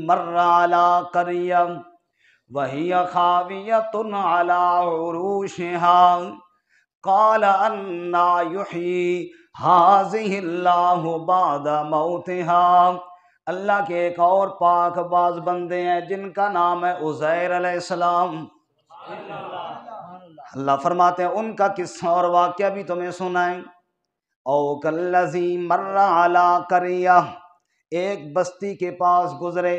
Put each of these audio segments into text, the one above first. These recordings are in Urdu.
مر علی قریہ وہی خاویۃ علی عروشها قال انا یحیی ہذہ اللہ بعد موتها۔ اللہ کے ایک اور پاک باز بندے ہیں جن کا نام ہے عزیر علیہ السلام۔ اللہ فرماتے ہیں ان کا قصہ اور واقعہ بھی تمہیں سنائیں۔ او کالذی مر علی قریہ، ایک بستی کے پاس گزرے،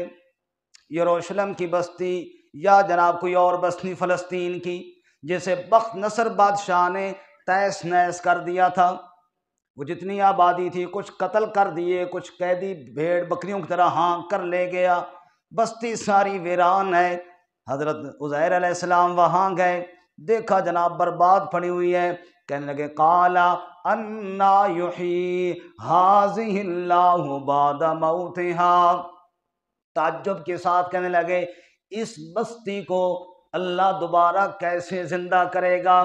یروشلم کی بستی یا جناب کوئی اور بستی فلسطین کی، جسے بخت نصر بادشاہ نے تیس نیس کر دیا تھا۔ وہ جتنی آبادی تھی کچھ قتل کر دیے، کچھ قیدی بھیڑ بکریوں کی طرح ہانک کر لے گیا، بستی ساری ویران ہے۔ حضرت عزیر علیہ السلام وہاں گئے، دیکھا جناب برباد پڑی ہوئی ہے، کہنے لگے قال انا یحیی ہذہ اللہ بعد موتها، تعجب کے ساتھ کہنے لگے اس بستی کو اللہ دوبارہ کیسے زندہ کرے گا۔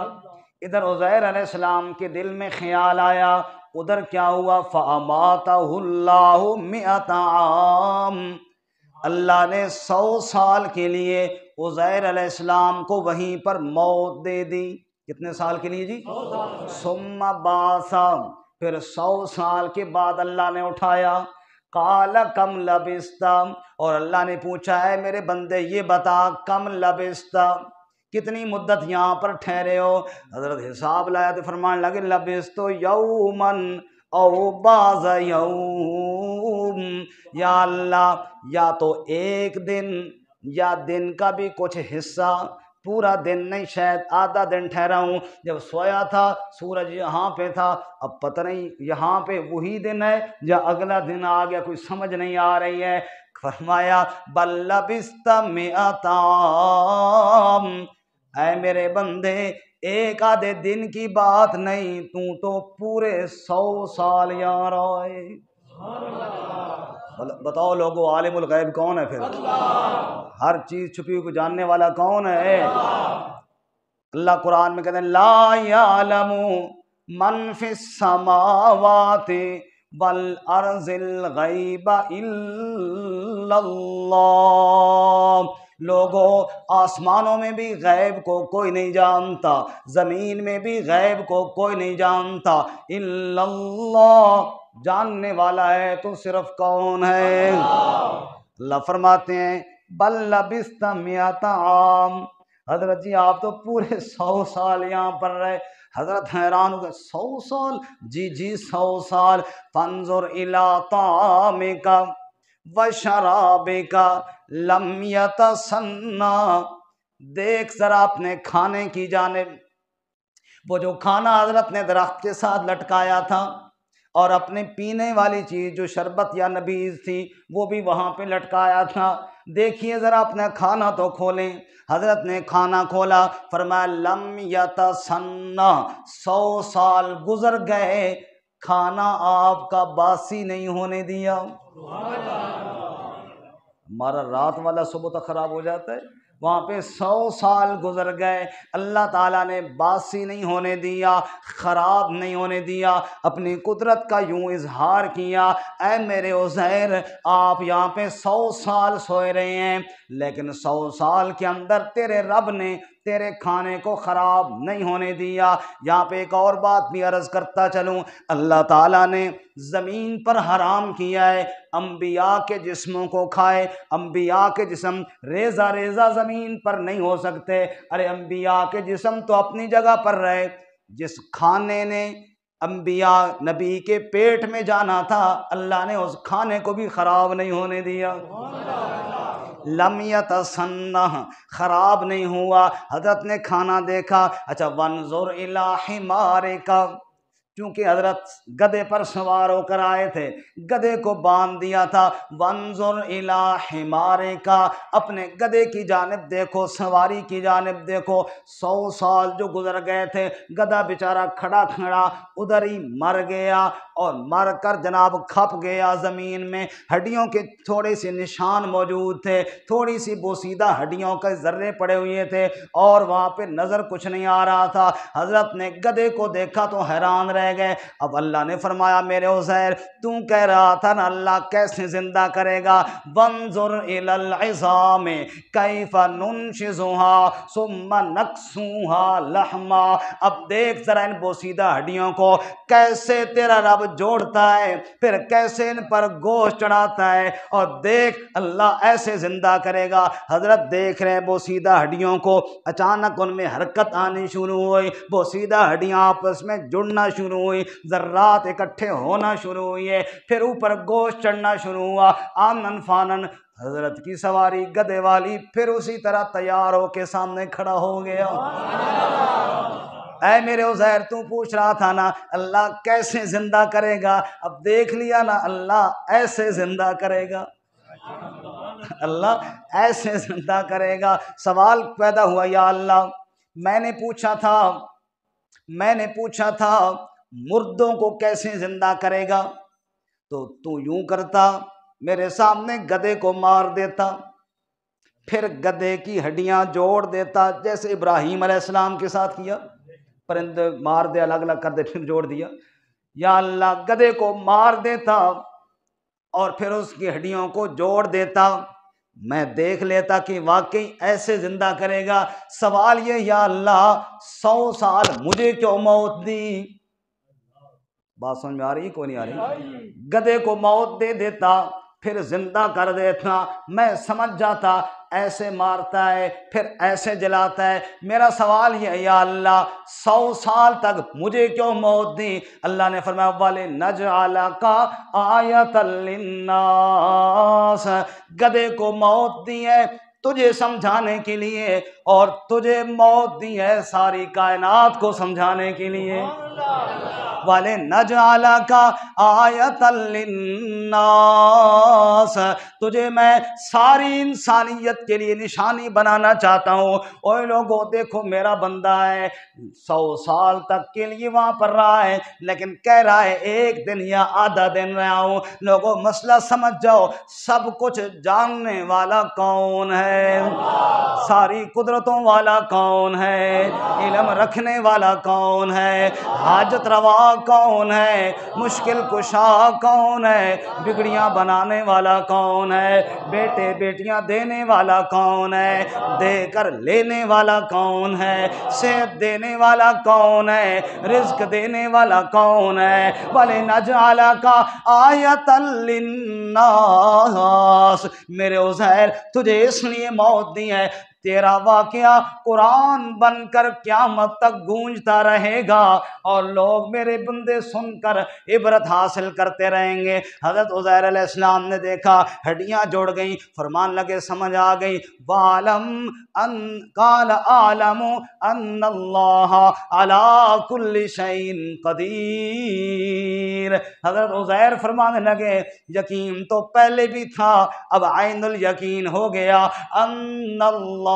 ادھر عزیر علیہ السلام کے دل میں خیال آیا، ادھر کیا ہوا، فَأَمَاتَهُ اللَّهُ مِئَةَ عام، اللہ نے 100 سال کے لیے عزیر علیہ السلام کو وہیں پر موت دے دی۔ کتنے سال کے لیے جی؟ ثم بعث، پھر 100 سال کے بعد اللہ نے اٹھایا۔ قال کم لبثت، اور اللہ نے پوچھا ہے میرے بندے یہ بتا کم لبثت، کتنی مدت یہاں پر ٹھہرے ہو؟ حضرت حساب لایا تو فرمان لگے لبثت یومن او بعض یوم، یا اللہ یا تو ایک دن یا دن کا بھی کچھ حصہ، پورا دن نہیں شاید آدھا دن ٹھہرا ہوں، جب سویا تھا سورج یہاں پہ تھا، اب پتہ نہیں یہاں پہ وہی دن ہے یا اگلا دن آ گیا، کوئی سمجھ نہیں آ رہی ہے۔ فرمایا بل لبثت مئۃ عام، اے میرے بندے ایک آدھے دن کی بات نہیں، تو پورے 100 سال یہاں رہے۔ بتاؤ لوگو عالم الغیب کون ہے پھر؟ ہر چیز چھپی ہوئی کو جاننے والا کون ہے؟ اللہ قرآن میں کہتے ہیں لا یعلم من فی السماوات والارض الغیب الا اللہ، لوگو آسمانوں میں بھی غیب کو کوئی نہیں جانتا، زمین میں بھی غیب کو کوئی نہیں جانتا، الا اللہ، جاننے والا ہے تو صرف کون ہے؟ اللہ فرماتے ہیں بل لبثت مئۃ عام، حضرت جی آپ تو پورے 100 سال یہاں پر رہے۔ حضرت حیران ہو گئے 100 سال؟ جی 100 سال۔ فانظر الی طعامک وشرابک لم یتسنہ، دیکھ ذرا اپنے کھانے کی جانب، وہ جو کھانا حضرت نے درخت کے ساتھ لٹکایا تھا، اور اپنے پینے والی چیز جو شربت یا نبیذ تھی وہ بھی وہاں پہ لٹکایا تھا، دیکھیے ذرا اپنا کھانا تو کھولیں۔ حضرت نے کھانا کھولا، فرمایا لم یتسنہ، 100 سال گزر گئے، کھانا آپ کا باسی نہیں ہونے دیا۔ ہمارا رات والا صبح تک خراب ہو جاتا ہے، وہاں پہ 100 سال گزر گئے، اللہ تعالیٰ نے باسی نہیں ہونے دیا، خراب نہیں ہونے دیا، اپنی قدرت کا یوں اظہار کیا اے میرے عزیر آپ یہاں پہ 100 سال سوئے رہے ہیں، لیکن 100 سال کے اندر تیرے رب نے تیرے کھانے کو خراب نہیں ہونے دیا۔ یہاں پہ ایک اور بات بھی عرض کرتا چلوں، اللہ تعالیٰ نے زمین پر حرام کیا ہے انبیاء کے جسموں کو کھائے، انبیاء کے جسم ریزہ ریزہ زمین پر نہیں ہو سکتے، ارے انبیاء کے جسم تو اپنی جگہ پر رہے، جس کھانے نے انبیاء نبی کے پیٹ میں جانا تھا اللہ نے اس کھانے کو بھی خراب نہیں ہونے دیا، لم یتسنہ، خراب نہیں ہوا۔ حضرت نے کھانا دیکھا، اچھا وانظر الی حمارک، چونکہ حضرت گدھے پر سوار ہو کر آئے تھے، گدھے کو باندھ دیا تھا، وانظر الی حمارک، اپنے گدھے کی جانب دیکھو، سواری کی جانب دیکھو، 100 سال جو گزر گئے تھے، گدھا بیچارہ کھڑا کھڑا ادھر ہی مر گیا، اور مر کر جناب کھپ گیا زمین میں. ہڈیوں کے تھوڑے سے نشان موجود تھے, تھوڑی سی بوسیدہ ہڈیوں کے ذرے پڑے ہوئے تھے, اور وہاں پہ نظر کچھ نہیں آ رہا تھا. حضرت نے گدھے کو دیکھا تو حیران رہ گئے. اب اللہ نے فرمایا میرے عزیر تو کہہ رہا تھا نا اللہ کیسے زندہ کرے گا, وانظر الی العظام کیف ننشزها ثم نکسوها لحما, اب دیکھ ذرا ان بوسیدہ ہڈیوں کو کیسے تیرا رب جوڑتا ہے, پھر کیسے ان پر گوشت چڑھاتا ہے, اور دیکھ اللہ ایسے زندہ کرے گا. حضرت دیکھ رہے ہیں بوسیدہ ہڈیوں کو, اچانک ان میں حرکت آنی شروع ہوئی, بوسیدہ ہڈیاں آپس میں جڑنا شروع ہوئی, ذرات اکٹھے ہونا شروع ہوئی ہے, پھر اوپر گوشت چڑھنا شروع ہوا. آنن فانن حضرت کی سواری گدھے والی پھر اسی طرح تیار ہو کے سامنے کھڑا ہو گیا. اے میرے عزیر تو پوچھ رہا تھا نا اللہ کیسے زندہ کرے گا, اب دیکھ لیا نا اللہ ایسے زندہ کرے گا, اللہ ایسے زندہ کرے گا. سوال پیدا ہوا یا اللہ میں نے پوچھا تھا مردوں کو کیسے زندہ کرے گا, تو یوں کرتا میرے سامنے گدھے کو مار دیتا, پھر گدھے کی ہڈیاں جوڑ دیتا جیسے ابراہیم علیہ السلام کے ساتھ کیا, پرندے مار دے الگ الگ کر دے پھر جوڑ دیا. یا اللہ گدھے کو مار دیتا اور پھر اس کی ہڈیوں کو جوڑ دیتا, میں دیکھ لیتا کہ واقعی ایسے زندہ کرے گا. سوال یہ یا اللہ 100 سال مجھے کیوں موت دی, بات سمجھ میں آ رہی کوئی نہیں آ رہی؟ گدھے کو موت دے دیتا پھر زندہ کر دیتا, میں سمجھ جاتا ایسے مارتا ہے پھر ایسے جلاتا ہے. میرا سوال یہ یا اللہ 100 سال تک مجھے کیوں موت دی؟ اللہ نے فرمایا وَلِنَجْعَلَكَ آیَةً لِلنَّاسِ, گدھے کو موت دی ہے تجھے سمجھانے کے لیے, اور تجھے موت دی ہے ساری کائنات کو سمجھانے کے لیے. وَلِنَجْعَلَكَ آیَةً لِلنَّاسِ, تجھے میں ساری انسانیت کے لیے نشانی بنانا چاہتا ہوں. اوے لوگو دیکھو میرا بندہ ہے 100 سال تک کے لیے وہاں پر رہا ہے, لیکن کہہ رہا ہے ایک دن یا آدھا دن رہا ہوں. لوگو مسئلہ سمجھ جاؤ, سب کچھ جاننے والا کون ہے, ساری قدرتوں والا کون ہے, علم رکھنے والا کون ہے, حاجت روا کون ہے, مشکل کشا کون ہے, بگڑیاں بنانے والا کون ہے, بیٹے بیٹیاں دینے والا کون ہے, دے کر لینے والا کون ہے, صحت دینے والا کون ہے, رزق دینے والا کون ہے. وَلِنَجْعَلَكَ آیَةً لِلنَّاسِ, میرے عزیر تجھے اس لیے موت دی ہے تیرا واقعہ قرآن بن کر قیامت تک گونجتا رہے گا, اور لوگ میرے بندے سن کر عبرت حاصل کرتے رہیں گے. حضرت عزیر علیہ السلام نے دیکھا ہڈیاں جوڑ گئیں, فرمان لگے سمجھ آ گئی. وَعَلَمْ أَنْ قَالَ أَعْلَمُ أَنَّ اللَّهَ عَلَىٰ كُلِّ شَيْءٍ قَدِيرٌ. حضرت عزیر فرمانے لگے یقین تو پہلے بھی تھا, اب عین الیقین ہو گیا. ان اللہ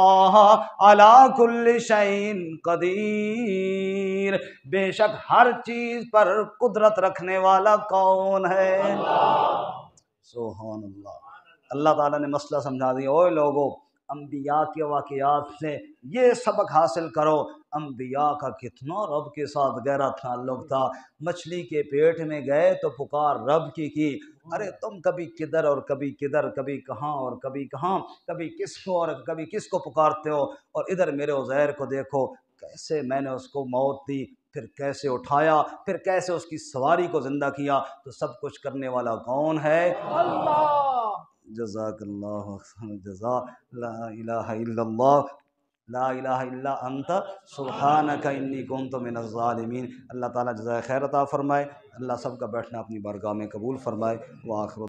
علی کل شیء قدیر, بے شک ہر چیز پر قدرت رکھنے والا کون ہے؟ سبحان اللہ. اللہ تعالیٰ نے مسئلہ سمجھا دیا. اوے لوگو انبیاء کے واقعات سے یہ سبق حاصل کرو, انبیاء کا کتنا رب کے ساتھ گہرا تعلق تھا. مچھلی کے پیٹ میں گئے تو پکار رب کی. ارے تم کبھی کدھر اور کبھی کدھر, کبھی کہاں اور کبھی کہاں, کبھی کس کو اور کبھی کس کو پکارتے ہو. اور ادھر میرے عزیر کو دیکھو کیسے میں نے اس کو موت دی, پھر کیسے اٹھایا, پھر کیسے اس کی سواری کو زندہ کیا. تو سب کچھ کرنے والا کون ہے؟ اللہ. جزاک اللہ جزا. لا الہ الا اللہ, لا الہ الا انت سبحانک انی کنت من الظالمین. اللہ تعالیٰ جزائے خیر عطا فرمائے. اللہ سب کا بیٹھنا اپنی بارگاہ میں قبول فرمائے. وآخر